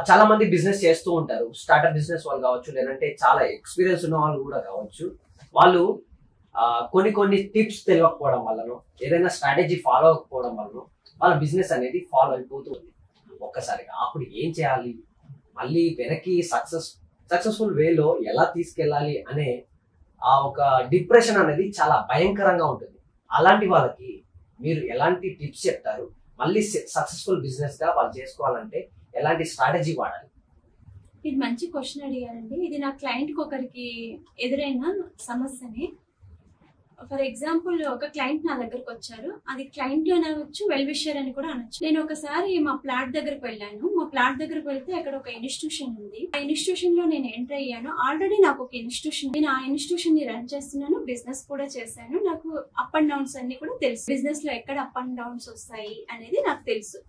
చాలా మంది బిజినెస్ చేస్తూ ఉంటారు. స్టార్టప్ బిజినెస్ వాళ్ళు కావచ్చు, లేదంటే చాలా ఎక్స్పీరియన్స్ ఉన్న వాళ్ళు కూడా కావచ్చు. వాళ్ళు కొన్ని టిప్స్ తెలియకపోవడం వల్లనో, ఏదైనా స్ట్రాటజీ ఫాలో అవ్వకపోవడం వల్లనో వాళ్ళ బిజినెస్ అనేది ఫాలో అయిపోతుంది ఒక్కసారిగా. అప్పుడు ఏం చేయాలి, మళ్ళీ వెనక్కి సక్సెస్ఫుల్ వేలో ఎలా తీసుకెళ్ళాలి అనే ఆ ఒక డిప్రెషన్ అనేది చాలా భయంకరంగా ఉంటుంది. అలాంటి వాళ్ళకి మీరు ఎలాంటి టిప్స్ చెప్తారు? మళ్ళీ సక్సెస్ఫుల్ బిజినెస్ గా వాళ్ళు చేసుకోవాలంటే ఎలాంటి స్ట్రాటజీ వాడాలి? ఇది మంచి క్వశ్చన్ అడిగారండి. ఇది నా క్లయింట్కి ఒకరికి ఎదురైన సమస్యని. ఫర్ ఎగ్జాంపుల్, ఒక క్లయింట్ నా దగ్గరకు వచ్చారు. అది క్లయింట్ అనవచ్చు, వెల్ విషర్ అని కూడా అనొచ్చు. నేను ఒకసారి మా ప్లాట్ దగ్గరకు వెళ్ళాను. మా ప్లాట్ దగ్గరకు వెళ్తే అక్కడ ఒక ఇన్స్టిట్యూషన్ ఉంది. ఆ ఇన్స్టిట్యూషన్ లో నేను ఎంటర్ అయ్యాను. ఆల్రెడీ నాకు ఒక ఇన్స్టిట్యూషన్, నేను ఆ ఇన్స్టిట్యూషన్ ని రన్ చేస్తున్నాను, బిజినెస్ కూడా చేశాను. నాకు అప్ అండ్ డౌన్స్ అన్ని కూడా తెలుసు. బిజినెస్ లో ఎక్కడ అప్ అండ్ డౌన్స్ వస్తాయి అనేది నాకు తెలుసు.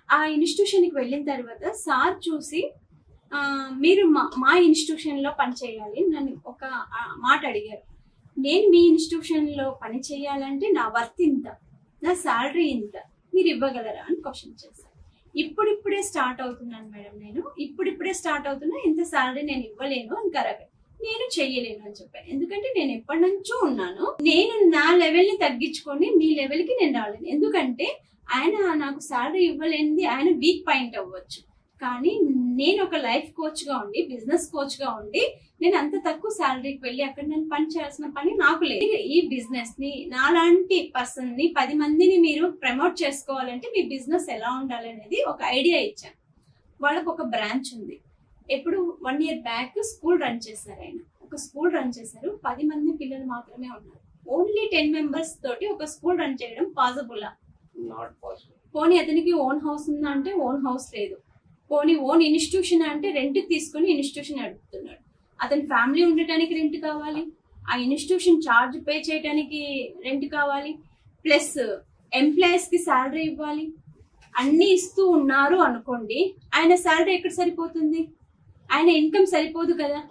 ఆ ఇన్స్టిట్యూషన్ కి వెళ్ళిన తర్వాత సార్ చూసి, మీరు మా ఇన్స్టిట్యూషన్ లో పని చేయాలి నన్ను ఒక మాట అడిగారు. నేను మీ ఇన్స్టిట్యూషన్ లో పని చేయాలంటే నా వర్త్ ఇంత, నా శాలరీ ఇంత, మీరు ఇవ్వగలరా అని క్వశ్చన్ చేశాను. ఇప్పుడిప్పుడే స్టార్ట్ అవుతున్నాను మేడం, నేను ఇప్పుడిప్పుడే స్టార్ట్ అవుతున్నా, ఇంత శాలరీ నేను ఇవ్వలేను అని కరెక్ట్, నేను చెయ్యలేను అని చెప్పాను. ఎందుకంటే నేను ఎప్పటి నుంచో ఉన్నాను, నేను నా లెవెల్ ని తగ్గించుకొని మీ లెవెల్ కి నేను రాలేను. ఎందుకంటే ఆయన నాకు శాలరీ ఇవ్వలేనిది ఆయన వీక్ పాయింట్ అవ్వచ్చు, కానీ నేను ఒక లైఫ్ కోచ్ గా ఉండి, బిజినెస్ కోచ్ గా ఉండి, నేను అంత తక్కువ శాలరీకి వెళ్ళి అక్కడ నేను పని చేయాల్సిన పని నాకు లేదు. ఈ బిజినెస్ ని, నాలాంటి పర్సన్ ని 10 మందిని మీరు ప్రమోట్ చేసుకోవాలంటే మీ బిజినెస్ ఎలా ఉండాలి అనేది ఒక ఐడియా ఇచ్చాను. వాళ్ళకు ఒక బ్రాంచ్ ఉంది. ఎప్పుడు 1 year బ్యాక్ స్కూల్ రన్ చేశారు. ఆయన ఒక స్కూల్ రన్ చేశారు. 10 మంది పిల్లలు మాత్రమే ఉన్నారు. ఓన్లీ 10 members తోటి ఒక స్కూల్ రన్ చేయడం పాసిబుల్? Not possible. పోనీ అతనికి ఓన్ హౌస్ ఉందా అంటే ఓన్ హౌస్ లేదు. పోనీ ఓన్ ఇన్స్టిట్యూషన్ అంటే రెంట్ తీసుకుని ఇన్స్టిట్యూషన్ నడుపుతున్నాడు. అతని ఫ్యామిలీ ఉండటానికి రెంట్ కావాలి, ఆ ఇన్స్టిట్యూషన్ ఛార్జ్ పే చేయడానికి రెంట్ కావాలి, ప్లస్ ఎంప్లాయీస్ కి శాలరీ ఇవ్వాలి. అన్ని ఇస్తూ ఉన్నారు అనుకోండి, ఆయన శాలరీ ఎక్కడ సరిపోతుంది? ఆయన ఇన్కమ్ సరిపోదు కదా.